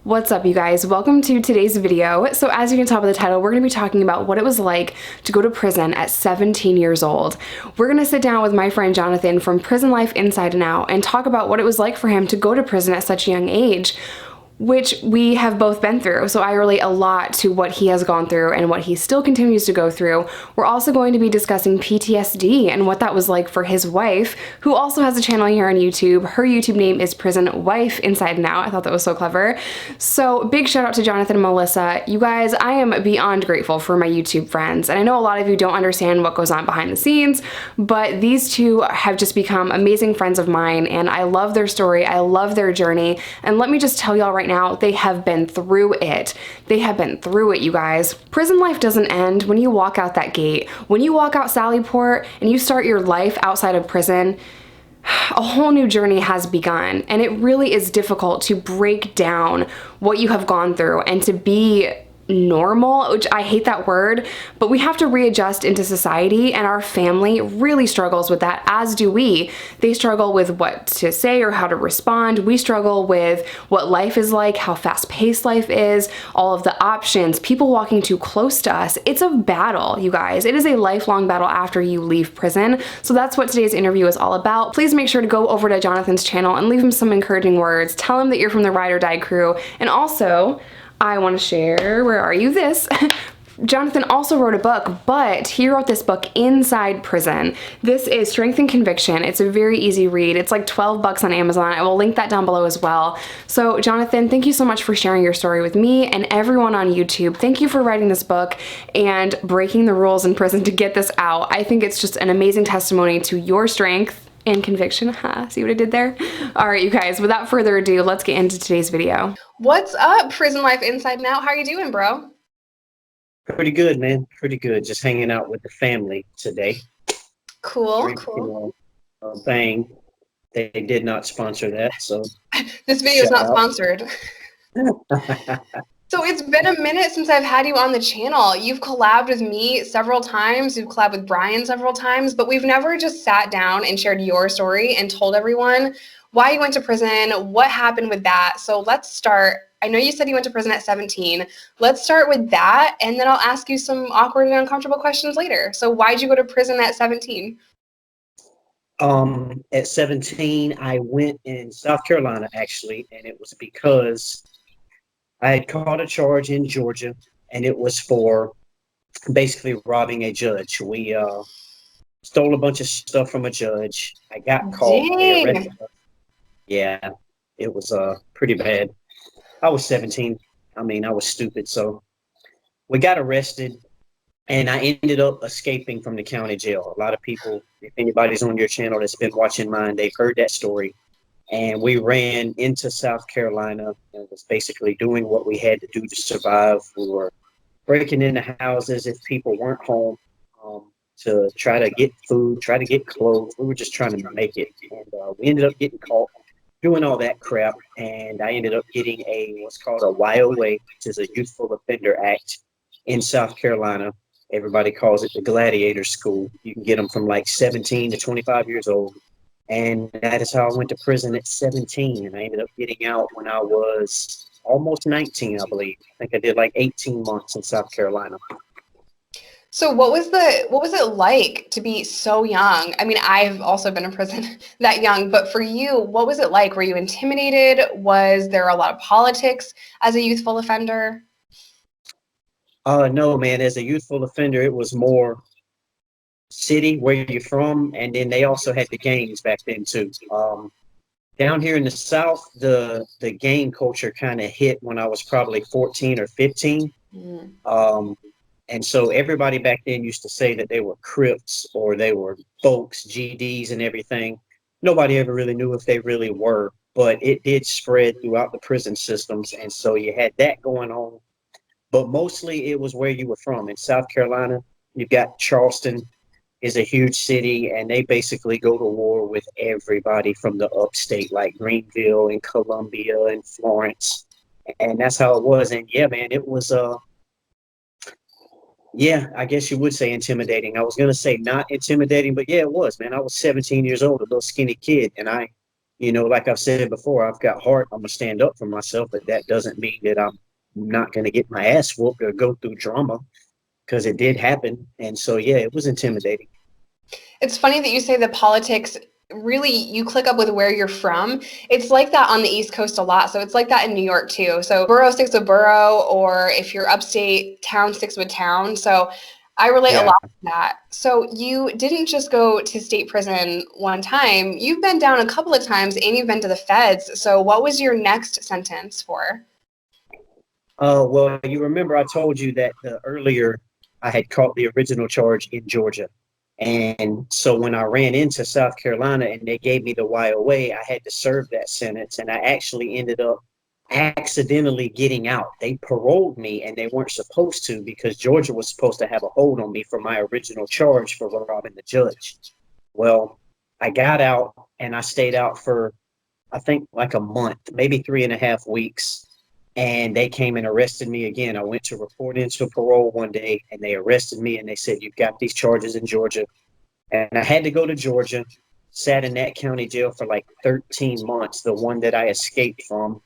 What's up, you guys? Welcome to today's video. So as you can tell by the title, we're going to be talking about what it was like to go to prison at 17 years old. We're going to sit down with my friend Jonathan from Prison Life Inside and Out and talk about what it was like for him to go to prison at such a young age, which we have both been through. So I relate a lot to what he has gone through and what he still continues to go through. We're also going to be discussing PTSD and what that was like for his wife, who also has a channel here on YouTube. Her YouTube name is Prison Wife Inside and Out. I thought that was so clever. So big shout out to Jonathan and Melissa. You guys, I am beyond grateful for my YouTube friends. And I know a lot of you don't understand what goes on behind the scenes, but these two have just become amazing friends of mine, and I love their story. I love their journey. And let me just tell y'all right now, they have been through it. They have been through it, you guys. Prison life doesn't end when you walk out that gate. When you walk out Sallyport and you start your life outside of prison, a whole new journey has begun. And it really is difficult to break down what you have gone through and to be normal, which I hate that word, but we have to readjust into society, and our family really struggles with that, as do we. They struggle with what to say or how to respond. We struggle with what life is like, how fast-paced life is, all of the options, people walking too close to us. It's a battle, you guys. It is a lifelong battle after you leave prison. So that's what today's interview is all about. Please make sure to go over to Jonathan's channel and leave him some encouraging words. Tell him that you're from the Ride or Die crew. And also, I want to share, where are you, this? Jonathan also wrote a book, but he wrote this book inside prison. This is Strength and Conviction. It's a very easy read. It's like 12 bucks on Amazon. I will link that down below as well. So Jonathan, thank you so much for sharing your story with me and everyone on YouTube. Thank you for writing this book and breaking the rules in prison to get this out. I think it's just an amazing testimony to your strength and conviction. See what I did there? All right, you guys, without further ado, let's get into today's video. What's up, Prison Life Inside and Out? How are you doing, bro? Pretty good, man. Pretty good. Just hanging out with the family today. Cool, Drinking cool. Bang. They did not sponsor that, so This video is not sponsored. So it's been a minute since I've had you on the channel. You've collabed with me several times. You've collabed with Brian several times, but we've never just sat down and shared your story and told everyone why you went to prison, what happened with that. So let's start. I know you said you went to prison at 17. Let's start with that, and then I'll ask you some awkward and uncomfortable questions later. So why'd you go to prison at 17? At 17, I went in South Carolina, actually, and it was because I had caught a charge in Georgia, and it was for basically robbing a judge. We stole a bunch of stuff from a judge. I got caught. They arrested us. Yeah, it was pretty bad. I was 17. I mean, I was stupid. So we got arrested, and I ended up escaping from the county jail. A lot of people, if anybody's on your channel that's been watching mine, they've heard that story. And we ran into South Carolina and was basically doing what we had to do to survive. We were breaking into houses if people weren't home, to try to get food, try to get clothes. We were just trying to make it. And we ended up getting caught doing all that crap. And I ended up getting what's called a YOA, which is a Youthful Offender Act in South Carolina. Everybody calls it the Gladiator School. You can get them from like 17 to 25 years old. And that is how I went to prison at 17. And I ended up getting out when I was almost 19, I believe. I think I did like 18 months in South Carolina. So what was it like to be so young? I mean, I've also been in prison that young, but for you, what was it like? Were you intimidated? Was there a lot of politics as a youthful offender? No, man. As a youthful offender, it was more city, where you're from, and then they also had the gangs back then too. Down here in the South, the gang culture kind of hit when I was probably 14 or 15. And so everybody back then used to say that they were Crips or they were folks, GDs and everything. Nobody ever really knew if they really were, but it did spread throughout the prison systems. And so you had that going on, but mostly it was where you were from. In South Carolina, you've got Charleston is a huge city, and they basically go to war with everybody from the upstate, like Greenville and Columbia and Florence. And that's how it was. And yeah, man, it was yeah, I guess you would say intimidating. I was going to say not intimidating, but yeah, it was, man. I was 17 years old, a little skinny kid, and I You know, like I've said before, I've got heart. I'm gonna stand up for myself, but that doesn't mean that I'm not gonna get my ass whooped or go through drama, because it did happen. And so, yeah, it was intimidating. It's funny that you say that politics really you click up with where you're from. It's like that on the East Coast a lot. So it's like that in New York too. So borough sticks with borough, or if you're upstate, town sticks with town. So I relate a Yeah. lot to that. So you didn't just go to state prison one time. You've been down a couple of times and you've been to the feds. So what was your next sentence for? Well, you remember I told you that earlier I had caught the original charge in Georgia. And so when I ran into South Carolina and they gave me the YOA, I had to serve that sentence. And I actually ended up accidentally getting out. They paroled me and they weren't supposed to, because Georgia was supposed to have a hold on me for my original charge for robbing the judge. Well, I got out and I stayed out for, I think, like a month, maybe 3.5 weeks. And they came and arrested me again. I went to report into parole one day and they arrested me and they said, "You've got these charges in Georgia." And I had to go to Georgia, sat in that county jail for like 13 months, the one that I escaped from.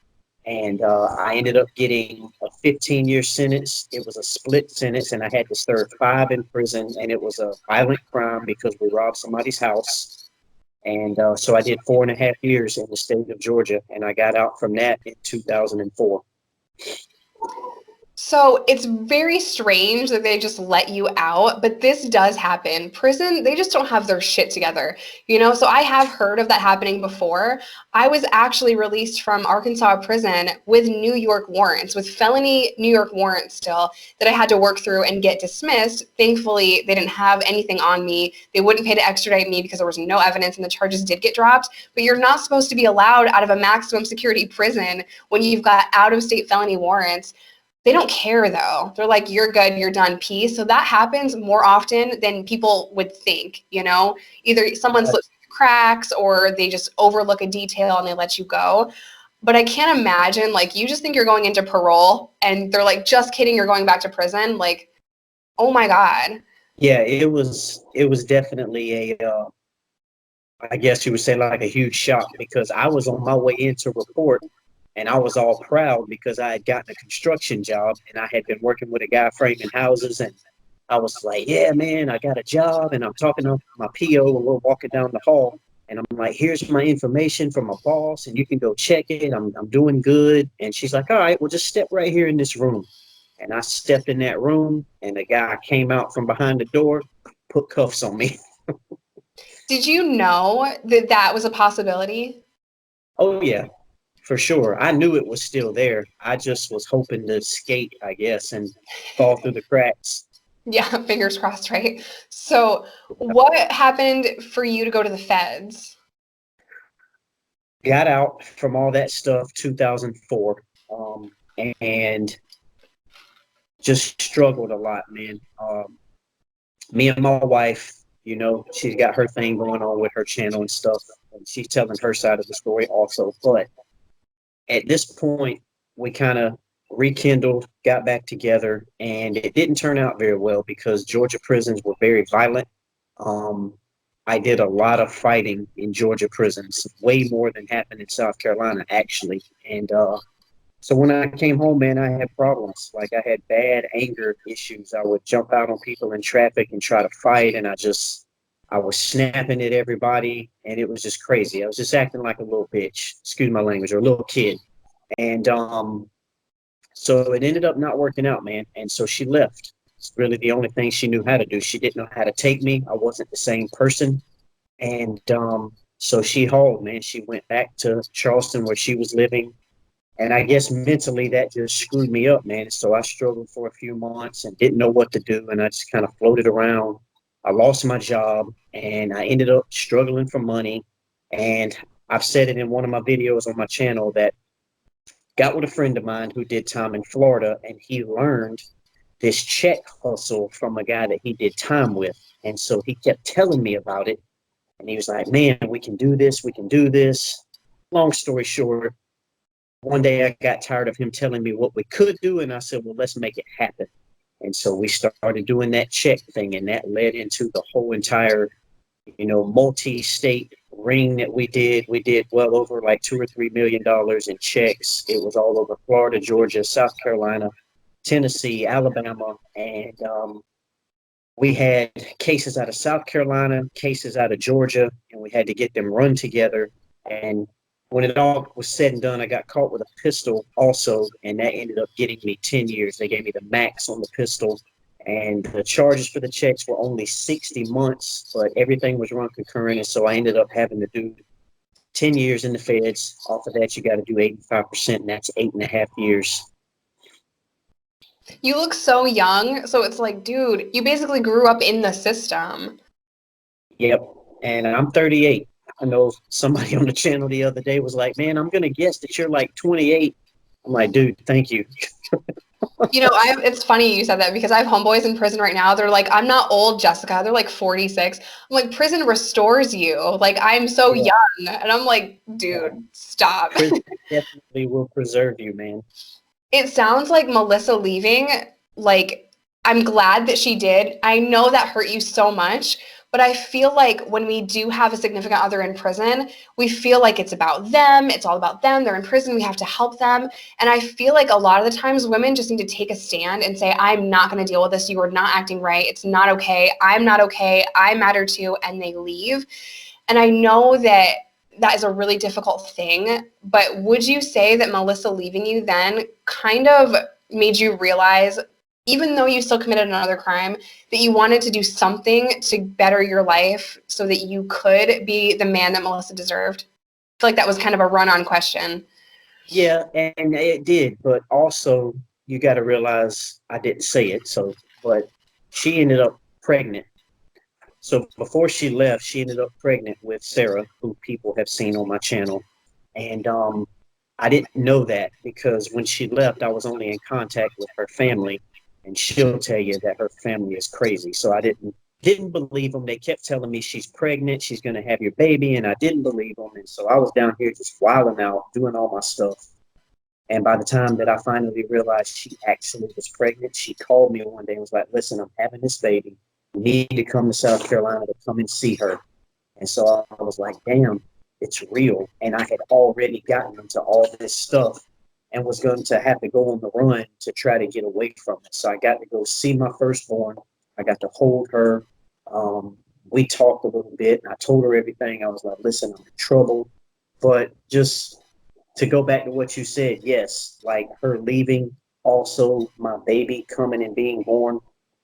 And I ended up getting a 15-year sentence. It was a split sentence, and I had to serve 5 in prison. And it was a violent crime because we robbed somebody's house. And so I did 4.5 years in the state of Georgia, and I got out from that in 2004. So it's very strange that they just let you out, but this does happen. Prison, they just don't have their shit together, you know? So I have heard of that happening before. I was actually released from Arkansas prison with New York warrants, with felony New York warrants still, that I had to work through and get dismissed. Thankfully, they didn't have anything on me. They wouldn't pay to extradite me because there was no evidence and the charges did get dropped. But you're not supposed to be allowed out of a maximum security prison when you've got out of state felony warrants. They don't care though. They're like, "You're good, you're done, peace." So that happens more often than people would think, you know? Either someone slips through the cracks or they just overlook a detail and they let you go. But I can't imagine, like, you just think you're going into parole and they're like, "Just kidding, you're going back to prison." Like, oh my God. Yeah, it was definitely a I guess you would say like a huge shock, because I was on my way in to report and I was all proud because I had gotten a construction job and I had been working with a guy framing houses. And I was like, "Yeah, man, I got a job." And I'm talking to my PO and we're walking down the hall. And I'm like, "Here's my information from my boss and you can go check it. I'm doing good." And she's like, "All right, well, just step right here in this room." And I stepped in that room and the guy came out from behind the door, put cuffs on me. Did you know that that was a possibility? Oh, yeah, for sure. I knew it was still there. I just was hoping to skate, I guess, and fall through the cracks. Yeah, fingers crossed, right? So, what happened for you to go to the feds? Got out from all that stuff 2004, and just struggled a lot, man. Me and my wife, you know, she's got her thing going on with her channel and stuff, and she's telling her side of the story also. But at this point, we kind of rekindled, got back together, and it didn't turn out very well because Georgia prisons were very violent. Um, I did a lot of fighting in Georgia prisons, way more than happened in South Carolina, actually. And so when I came home, man, I had problems. Like, I had bad anger issues. I would jump out on people in traffic and try to fight, and I was snapping at everybody, and it was just crazy. I was just acting like a little bitch, excuse my language, or a little kid. And so it ended up not working out, man. And so she left. It's really the only thing she knew how to do. She didn't know how to take me. I wasn't the same person. And so she hauled, man. She went back to Charleston where she was living. And I guess mentally that just screwed me up, man. So I struggled for a few months and didn't know what to do. And I just kind of floated around. I lost my job and I ended up struggling for money. And I've said it in one of my videos on my channel that got with a friend of mine who did time in Florida, and he learned this check hustle from a guy that he did time with. And so he kept telling me about it. And he was like, "Man, we can do this. We can do this." Long story short, one day I got tired of him telling me what we could do. And I said, "Well, let's make it happen." And so we started doing that check thing. And that led into the whole entire multi-state ring that we did. We did well over like $2 or $3 million in checks. It was all over Florida, Georgia, South Carolina, Tennessee, Alabama, and we had cases out of South Carolina, cases out of Georgia, and we had to get them run together. And when it all was said and done, I got caught with a pistol also, and that ended up getting me 10 years. They gave me the max on the pistol, and the charges for the checks were only 60 months, but everything was run concurrent, and so I ended up having to do 10 years in the feds. Off of that, you got to do 85%, and that's 8.5 years. You look so young, so it's like, dude, you basically grew up in the system. Yep, and I'm 38. I know somebody on the channel the other day was like, man, I'm going to guess that you're like 28. I'm like, dude, thank you. It's funny you said that because I have homeboys in prison right now. They're like, I'm not old, Jessica. They're like 46. I'm like, prison restores you. Like, I'm so Yeah. young. And I'm like, dude, stop. Prison definitely will preserve you, man. It sounds like Melissa leaving, like, I'm glad that she did. I know that hurt you so much, but I feel like when we do have a significant other in prison, we feel like it's about them. It's all about them. They're in prison. We have to help them. And I feel like a lot of the times women just need to take a stand and say, I'm not going to deal with this. You are not acting right. It's not okay. I'm not okay. I matter too. And they leave. And I know that that is a really difficult thing, but would you say that Melissa leaving you then kind of made you realize, even though you still committed another crime, that you wanted to do something to better your life so that you could be the man that Melissa deserved? I feel like that was kind of a run-on question. Yeah, and it did, but also you got to realize I didn't say it. But she ended up pregnant. So before she left, she ended up pregnant with Sarah, who people have seen on my channel. And I didn't know that because when she left, I was only in contact with her family, and she'll tell you that her family is crazy. So I didn't believe them. They kept telling me she's pregnant, she's going to have your baby, and I didn't believe them. And so I was down here just wilding out, doing all my stuff. And by the time that I finally realized she actually was pregnant, she called me one day and was like, listen, I'm having this baby. You need to come to South Carolina to come and see her. And so I was like, damn, it's real. And I had already gotten into all this stuff and was going to have to go on the run to try to get away from it. So I got to go see my firstborn. I got to hold her. We talked a little bit, and I told her everything. I was like, listen, I'm in trouble. But just to go back to what you said, yes, like her leaving, also my baby coming and being born,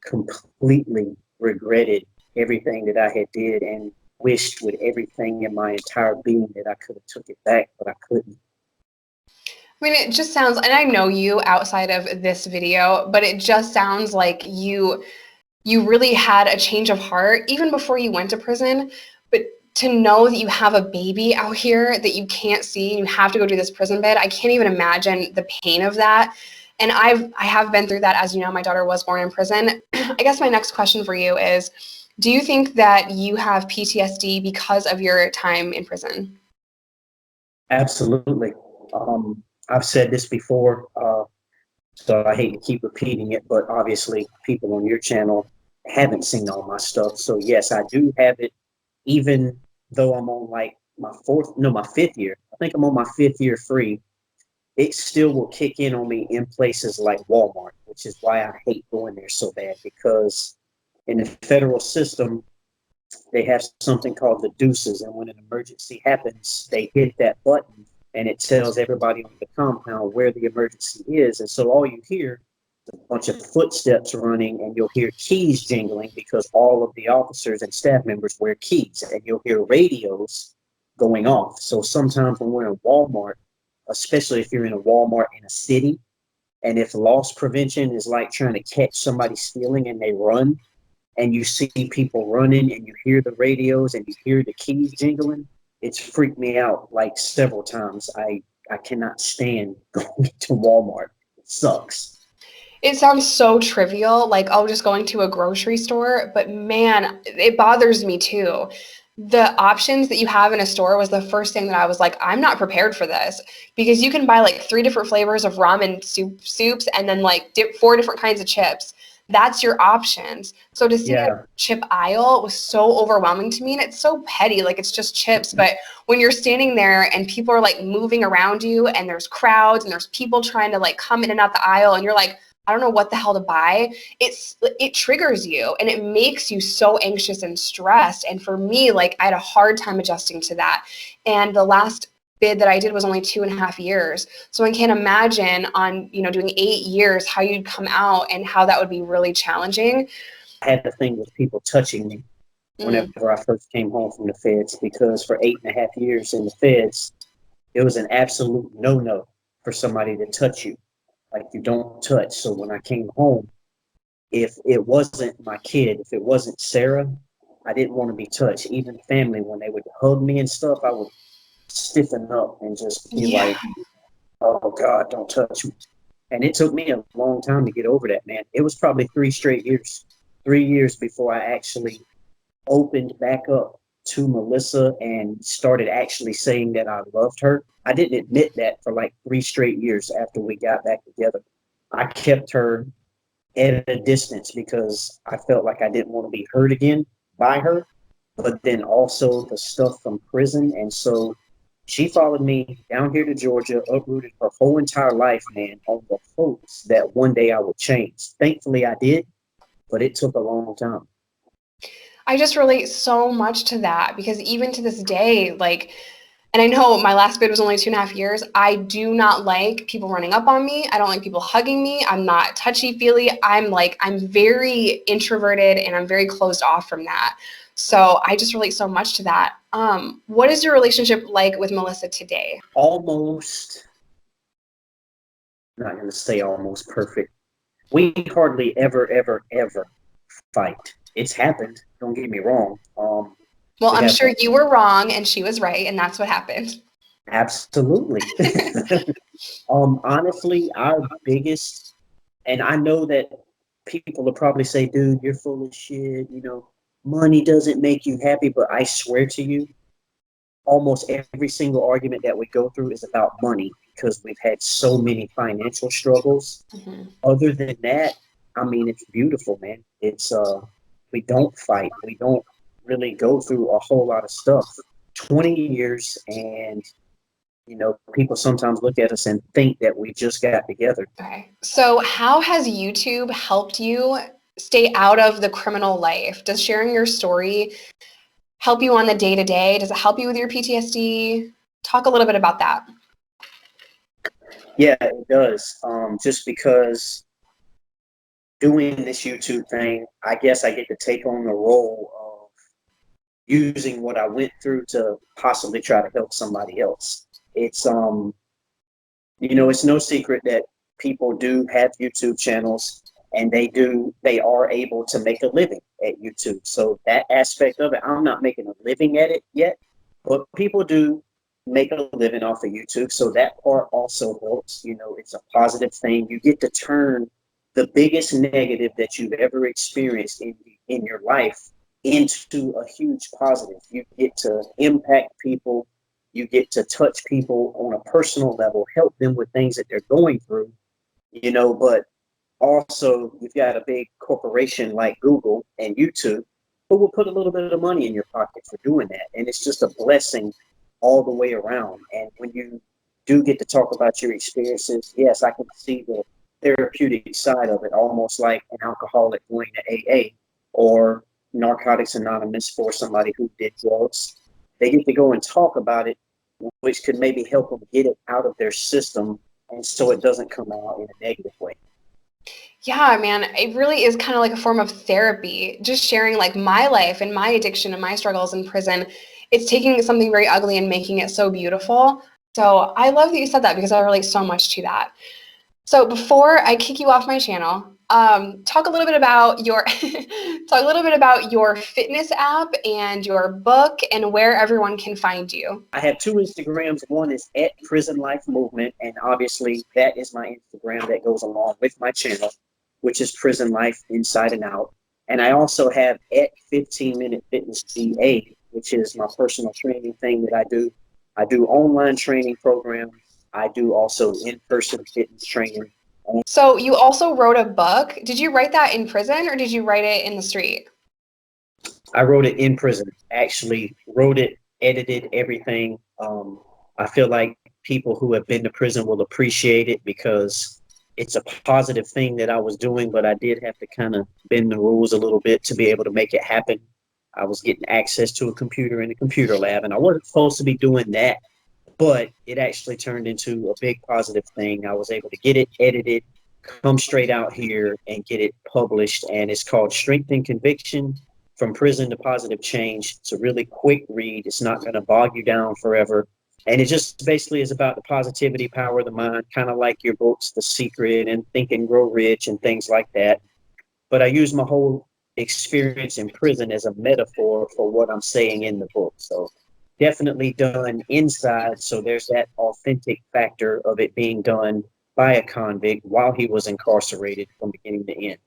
completely regretted everything that I had did and wished with everything in my entire being that I could have took it back, but I couldn't. I mean, it just sounds, and I know you outside of this video, but it just sounds like you really had a change of heart even before you went to prison. But to know that you have a baby out here that you can't see and you have to go do this prison bed, I can't even imagine the pain of that. And I have been through that. As you know, my daughter was born in prison. I guess my next question for you is, do you think that you have PTSD because of your time in prison? Absolutely. I've said this before, so I hate to keep repeating it, but obviously people on your channel haven't seen all my stuff. So yes, I do have it, even though I'm on like my fifth year. I think I'm on my fifth year free. It still will kick in on me in places like Walmart, which is why I hate going there so bad, because in the federal system, they have something called the deuces. And when an emergency happens, they hit that button and it tells everybody on the compound where the emergency is. And so all you hear is a bunch of footsteps running, and you'll hear keys jingling because all of the officers and staff members wear keys, and you'll hear radios going off. So sometimes when we're in Walmart, especially if you're in a Walmart in a city, and if loss prevention is like trying to catch somebody stealing and they run, and you see people running and you hear the radios and you hear the keys jingling, it's freaked me out like several times. I cannot stand going to Walmart. It sucks. It sounds so trivial, like, oh, just going to a grocery store, but man, it bothers me too. The options that you have in a store was the first thing that I was like, I'm not prepared for this, because you can buy like 3 different flavors of ramen soups and then like 4 different kinds of chips. that's your options. So to see a Yeah. chip aisle was so overwhelming to me, and it's so petty, like it's just chips. But when you're standing there and people are like moving around you and there's crowds and there's people trying to like come in and out the aisle and you're like, I don't know what the hell to buy. It triggers you and it makes you so anxious and stressed. And for me, like I had a hard time adjusting to that. And the last bid that I did was only 2.5 years. So I can't imagine on, doing 8 years, how you'd come out and how that would be really challenging. I had the thing with people touching me whenever I first came home from the feds, because for 8.5 years in the feds, it was an absolute no-no for somebody to touch you. Like, you don't touch. So when I came home, if it wasn't my kid, if it wasn't Sarah, I didn't want to be touched. Even family, when they would hug me and stuff, I would stiffen up and just be Yeah. like, oh God, don't touch me. And it took me a long time to get over that, man. It was probably 3 years before I actually opened back up to Melissa and started actually saying that I loved her. I didn't admit that for like 3 straight years after we got back together. I kept her at a distance because I felt like I didn't want to be hurt again by her, but then also the stuff from prison. And so she followed me down here to Georgia, uprooted her whole entire life, man, on the hopes that one day I would change. Thankfully, I did, but it took a long time. I just relate so much to that because even to this day, like, and I know my last bid was only 2.5 years. I do not like people running up on me. I don't like people hugging me. I'm not touchy-feely. I'm very introverted and I'm very closed off from that. So I just relate so much to that. What is your relationship like with Melissa today? Almost, not going to say almost perfect. We hardly ever, ever, ever fight. It's happened. Don't get me wrong. Well, We I'm have sure you were wrong and she was right, and that's what happened. absolutely. Honestly, our biggest, and I know that people will probably say, dude, you're full of shit. Money doesn't make you happy. But I swear to you, almost every single argument that we go through is about money because we've had so many financial struggles. Mhm. Other than that, I mean, it's beautiful, man. We don't fight. We don't really go through a whole lot of stuff. 20 years, and people sometimes look at us and think that we just got together. Okay. So how has YouTube helped you stay out of the criminal life? Does sharing your story help you on the day-to-day? Does it help you with your PTSD? Talk a little bit about that. Yeah, it does. Just because doing this YouTube thing, I guess I get to take on the role of using what I went through to possibly try to help somebody else. It's no secret that people do have YouTube channels and they are able to make a living at YouTube. So that aspect of it, I'm not making a living at it yet, but people do make a living off of YouTube. So that part also helps. It's a positive thing. You get to turn the biggest negative that you've ever experienced in your life into a huge positive. You get to impact people. You get to touch people on a personal level, help them with things that they're going through, but also you've got a big corporation like Google and YouTube who will put a little bit of money in your pocket for doing that. And it's just a blessing all the way around. And when you do get to talk about your experiences, yes, I can see the therapeutic side of it, almost like an alcoholic going to AA or Narcotics Anonymous for somebody who did drugs. They get to go and talk about it, which could maybe help them get it out of their system, and so it doesn't come out in a negative way. Yeah, man, it really is kind of like a form of therapy. Just sharing like my life and my addiction and my struggles in prison. It's taking something very ugly and making it so beautiful. So I love that you said that because I relate so much to that. So before I kick you off my channel, talk a little bit about your fitness app and your book and where everyone can find you. I have two Instagrams. One is at PrisonLifeMovement, and obviously that is my Instagram that goes along with my channel, which is Prison Life Inside and Out. And I also have at 15-Minute Fitness GA, which is my personal training thing that I do. I do online training programs. I do also in-person fitness training. So you also wrote a book. Did you write that in prison or did you write it in the street? I wrote it in prison. Actually, wrote it, edited everything. I feel like people who have been to prison will appreciate it because it's a positive thing that I was doing, but I did have to kind of bend the rules a little bit to be able to make it happen. I was getting access to a computer in a computer lab, and I wasn't supposed to be doing that, but it actually turned into a big positive thing. I was able to get it edited, come straight out here and get it published. And it's called Strength and Conviction from Prison to Positive Change. It's a really quick read. It's not going to bog you down forever. And it just basically is about the positivity, power of the mind, kind of like your books, The Secret and Think and Grow Rich and things like that. But I use my whole experience in prison as a metaphor for what I'm saying in the book. So definitely done inside. So there's that authentic factor of it being done by a convict while he was incarcerated from beginning to end.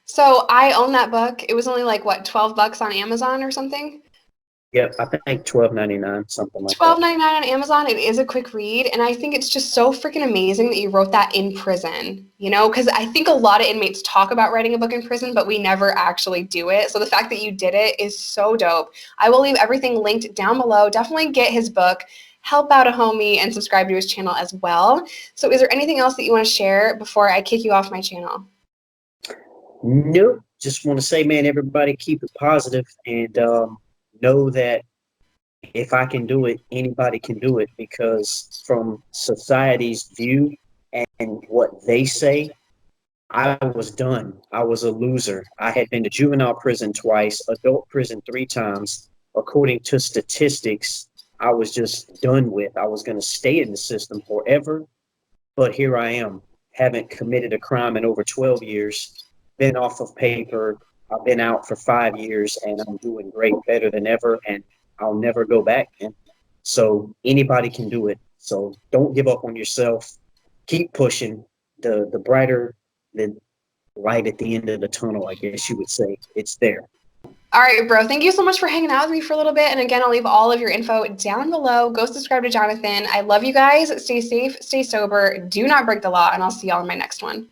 So I own that book. It was only like what, $12 on Amazon or something? Yep, I think 12.99, something like that. $12.99 on Amazon. It is a quick read, and I think it's just so freaking amazing that you wrote that in prison, you know, because I think a lot of inmates talk about writing a book in prison, but we never actually do it. So the fact that you did it is so dope. I will leave everything linked down below. Definitely get his book, help out a homie, and subscribe to his channel as well. So is there anything else that you want to share before I kick you off my channel? Nope. Just want to say, man, everybody keep it positive and know that if I can do it, anybody can do it, because from society's view and what they say, I was done. I was a loser. I had been to juvenile prison twice, adult prison 3 times. According to statistics, I was just done with. I was going to stay in the system forever, but here I am. Haven't committed a crime in over 12 years, been off of paper. I've been out for 5 years and I'm doing great, better than ever. And I'll never go back. And so anybody can do it. So don't give up on yourself. Keep pushing. The brighter the light at the end of the tunnel, I guess you would say, it's there. All right, bro. Thank you so much for hanging out with me for a little bit. And again, I'll leave all of your info down below. Go subscribe to Jonathan. I love you guys. Stay safe, stay sober, do not break the law, and I'll see y'all in my next one.